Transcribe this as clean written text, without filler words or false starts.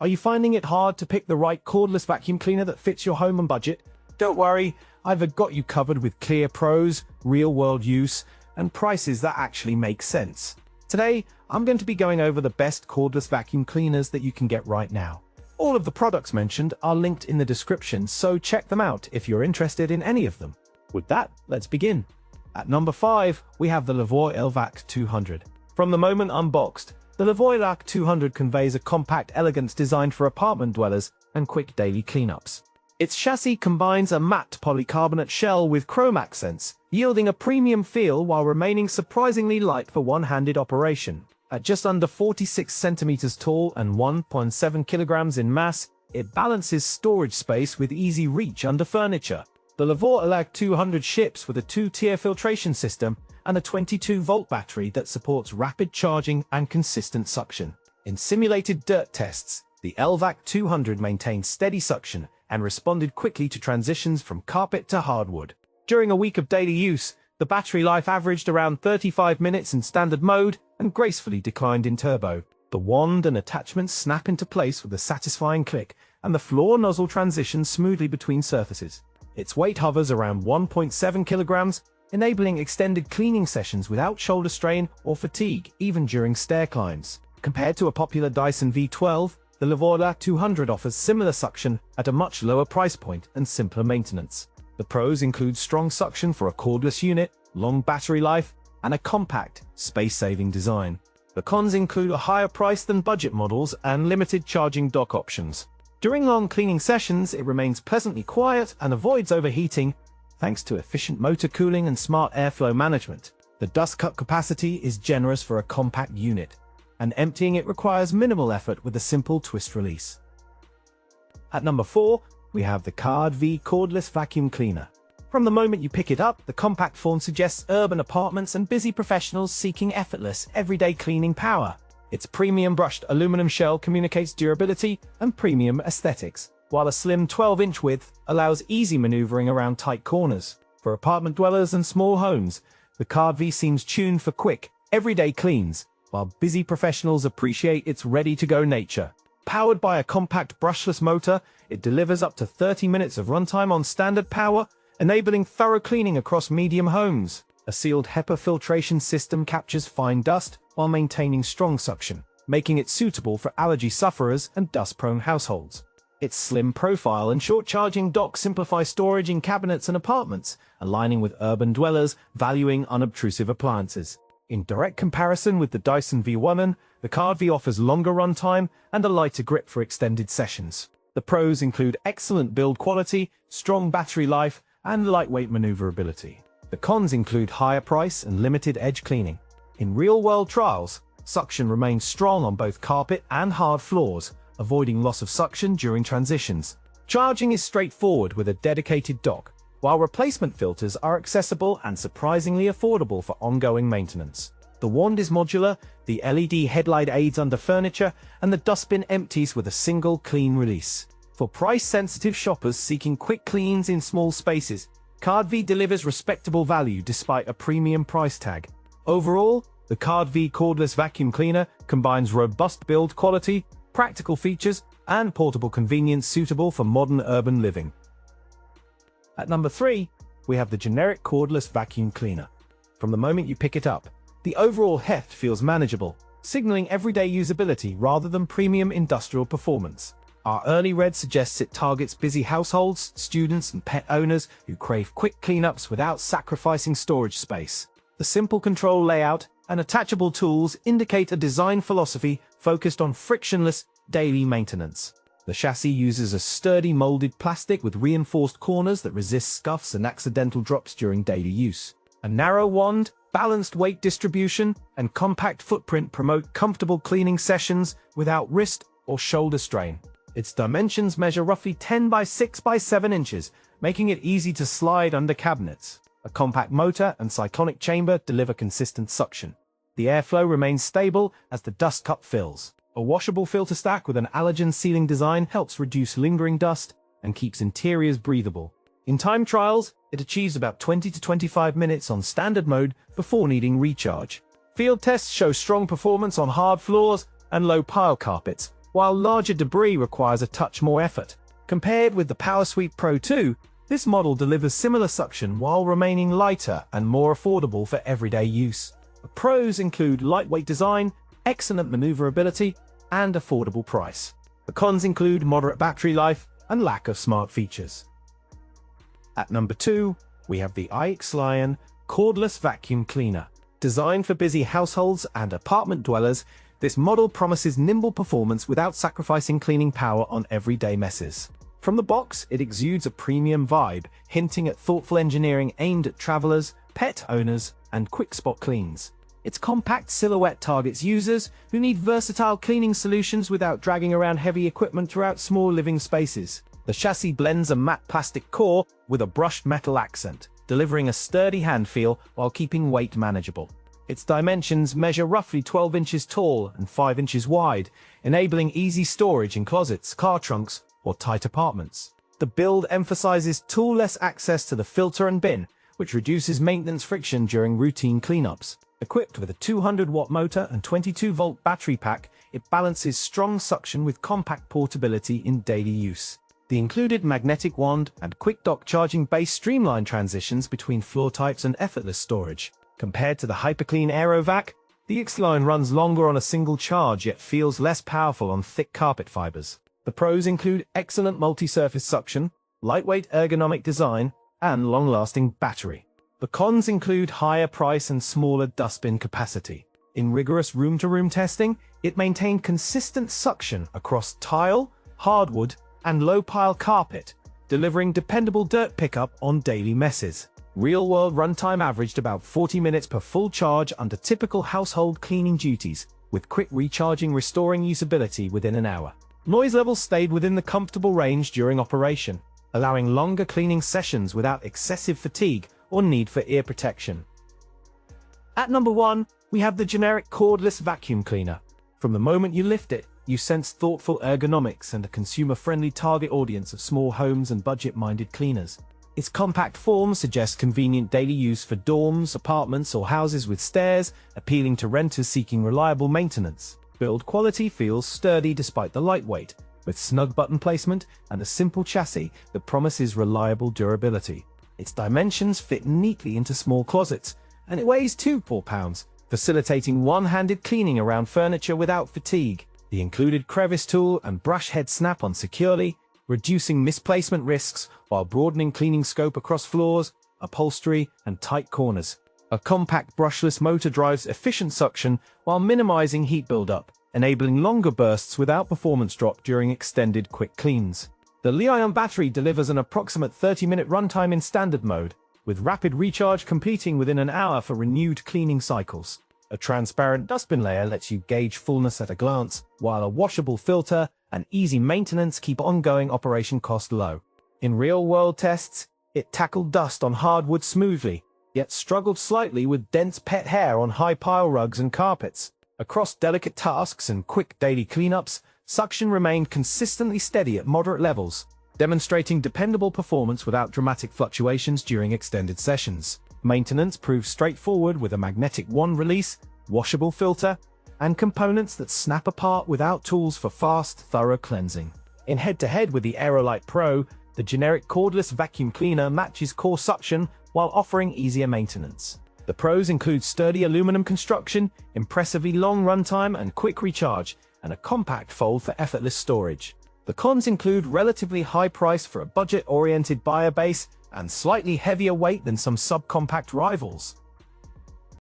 Are you finding it hard to pick the right cordless vacuum cleaner that fits your home and budget? Don't worry, I've got you covered with clear pros, real-world use, and prices that actually make sense. Today, I'm going to be going over the best cordless vacuum cleaners that you can get right now. All of the products mentioned are linked in the description, so check them out if you're interested in any of them. With that, let's begin. At number 5, we have the Levoit LVAC-200. From the moment unboxed, the Levoit LVAC-200 conveys a compact elegance designed for apartment dwellers and quick daily cleanups. Its chassis combines a matte polycarbonate shell with chrome accents, yielding a premium feel while remaining surprisingly light for one-handed operation. At just under 46 centimeters tall and 1.7 kilograms in mass, it balances storage space with easy reach under furniture. The Levoit LVAC-200 ships with a 2-tier filtration system and a 22-volt battery that supports rapid charging and consistent suction. In simulated dirt tests, the LVAC-200 maintained steady suction and responded quickly to transitions from carpet to hardwood. During a week of daily use, the battery life averaged around 35 minutes in standard mode and gracefully declined in turbo. The wand and attachments snap into place with a satisfying click, and the floor nozzle transitions smoothly between surfaces. Its weight hovers around 1.7 kilograms, enabling extended cleaning sessions without shoulder strain or fatigue, even during stair climbs. Compared to a popular Dyson V12, the Levoit LVAC-200 offers similar suction at a much lower price point and simpler maintenance. The pros include strong suction for a cordless unit, long battery life, and a compact, space-saving design. The cons include a higher price than budget models and limited charging dock options. During long cleaning sessions, it remains pleasantly quiet and avoids overheating, thanks to efficient motor cooling and smart airflow management. The dust cut capacity is generous for a compact unit, and emptying it requires minimal effort with a simple twist release. At number 4, we have the KARDV Cordless Vacuum Cleaner. From the moment you pick it up, the compact form suggests urban apartments and busy professionals seeking effortless, everyday cleaning power. Its premium brushed aluminum shell communicates durability and premium aesthetics, while a slim 12-inch width allows easy maneuvering around tight corners. For apartment dwellers and small homes, the KARDV seems tuned for quick, everyday cleans, while busy professionals appreciate its ready-to-go nature. Powered by a compact brushless motor, it delivers up to 30 minutes of runtime on standard power, enabling thorough cleaning across medium homes. A sealed HEPA filtration system captures fine dust while maintaining strong suction, making it suitable for allergy sufferers and dust-prone households. Its slim profile and short charging dock simplify storage in cabinets and apartments, aligning with urban dwellers valuing unobtrusive appliances. In direct comparison with the Dyson V1, the KARDV offers longer runtime and a lighter grip for extended sessions. The pros include excellent build quality, strong battery life, and lightweight maneuverability. The cons include higher price and limited edge cleaning. In real-world trials, suction remains strong on both carpet and hard floors, avoiding loss of suction during transitions. Charging is straightforward with a dedicated dock, while replacement filters are accessible and surprisingly affordable for ongoing maintenance. The wand is modular, the LED headlight aids under furniture, and the dustbin empties with a single clean release. For price-sensitive shoppers seeking quick cleans in small spaces, KARDV delivers respectable value despite a premium price tag. Overall, the KARDV Cordless Vacuum Cleaner combines robust build quality, practical features, and portable convenience suitable for modern urban living. At number 3, we have the generic cordless vacuum cleaner. From the moment you pick it up, the overall heft feels manageable, signaling everyday usability rather than premium industrial performance. Our early read suggests it targets busy households, students, and pet owners who crave quick cleanups without sacrificing storage space. The simple control layout and attachable tools indicate a design philosophy focused on frictionless, daily maintenance. The chassis uses a sturdy molded plastic with reinforced corners that resist scuffs and accidental drops during daily use. A narrow wand, balanced weight distribution, and compact footprint promote comfortable cleaning sessions without wrist or shoulder strain. Its dimensions measure roughly 10 by 6 by 7 inches, making it easy to slide under cabinets. A compact motor and cyclonic chamber deliver consistent suction. The airflow remains stable as the dust cup fills. A washable filter stack with an allergen sealing design helps reduce lingering dust and keeps interiors breathable. In time trials, it achieves about 20 to 25 minutes on standard mode before needing recharge. Field tests show strong performance on hard floors and low pile carpets, while larger debris requires a touch more effort. Compared with the PowerSweep Pro 2, this model delivers similar suction while remaining lighter and more affordable for everyday use. The pros include lightweight design, excellent maneuverability, and affordable price. The cons include moderate battery life and lack of smart features. At number 2, we have the iXlion Cordless Vacuum Cleaner. Designed for busy households and apartment dwellers, this model promises nimble performance without sacrificing cleaning power on everyday messes. From the box, it exudes a premium vibe, hinting at thoughtful engineering aimed at travelers, pet owners, and quick-spot cleans. Its compact silhouette targets users who need versatile cleaning solutions without dragging around heavy equipment throughout small living spaces. The chassis blends a matte plastic core with a brushed metal accent, delivering a sturdy hand feel while keeping weight manageable. Its dimensions measure roughly 12 inches tall and 5 inches wide, enabling easy storage in closets, car trunks, or tight apartments. The build emphasizes tool-less access to the filter and bin, which reduces maintenance friction during routine cleanups. Equipped with a 200-watt motor and 22-volt battery pack, it balances strong suction with compact portability in daily use. The included magnetic wand and quick dock charging base streamline transitions between floor types and effortless storage. Compared to the hyperclean AeroVac, the iXlion runs longer on a single charge yet feels less powerful on thick carpet fibers. The pros include excellent multi-surface suction, lightweight ergonomic design, and long-lasting battery. The cons include higher price and smaller dustbin capacity. In rigorous room-to-room testing, it maintained consistent suction across tile, hardwood, and low-pile carpet, delivering dependable dirt pickup on daily messes. Real-world runtime averaged about 40 minutes per full charge under typical household cleaning duties, with quick recharging restoring usability within an hour. Noise levels stayed within the comfortable range during operation, allowing longer cleaning sessions without excessive fatigue or need for ear protection. At number 1, we have the generic cordless vacuum cleaner. From the moment you lift it, you sense thoughtful ergonomics and a consumer-friendly target audience of small homes and budget-minded cleaners. Its compact form suggests convenient daily use for dorms, apartments, or houses with stairs, appealing to renters seeking reliable maintenance. Build quality feels sturdy despite the lightweight, with snug button placement and a simple chassis that promises reliable durability. Its dimensions fit neatly into small closets, and it weighs 2 pounds, facilitating one-handed cleaning around furniture without fatigue. The included crevice tool and brush head snap on securely, reducing misplacement risks while broadening cleaning scope across floors, upholstery, and tight corners. A compact brushless motor drives efficient suction while minimizing heat buildup, enabling longer bursts without performance drop during extended quick cleans. The Li-ion battery delivers an approximate 30-minute runtime in standard mode, with rapid recharge completing within an hour for renewed cleaning cycles. A transparent dustbin layer lets you gauge fullness at a glance, while a washable filter and easy maintenance keep ongoing operation cost low. In real-world tests, it tackled dust on hardwood smoothly, yet struggled slightly with dense pet hair on high-pile rugs and carpets. Across delicate tasks and quick daily cleanups, suction remained consistently steady at moderate levels, demonstrating dependable performance without dramatic fluctuations during extended sessions. Maintenance proved straightforward with a magnetic wand release, washable filter, and components that snap apart without tools for fast, thorough cleansing. In head-to-head with the Aerolite Pro, the generic cordless vacuum cleaner matches core suction while offering easier maintenance. The pros include sturdy aluminum construction, impressively long runtime and quick recharge, and a compact fold for effortless storage. The cons include relatively high price for a budget-oriented buyer base and slightly heavier weight than some subcompact rivals.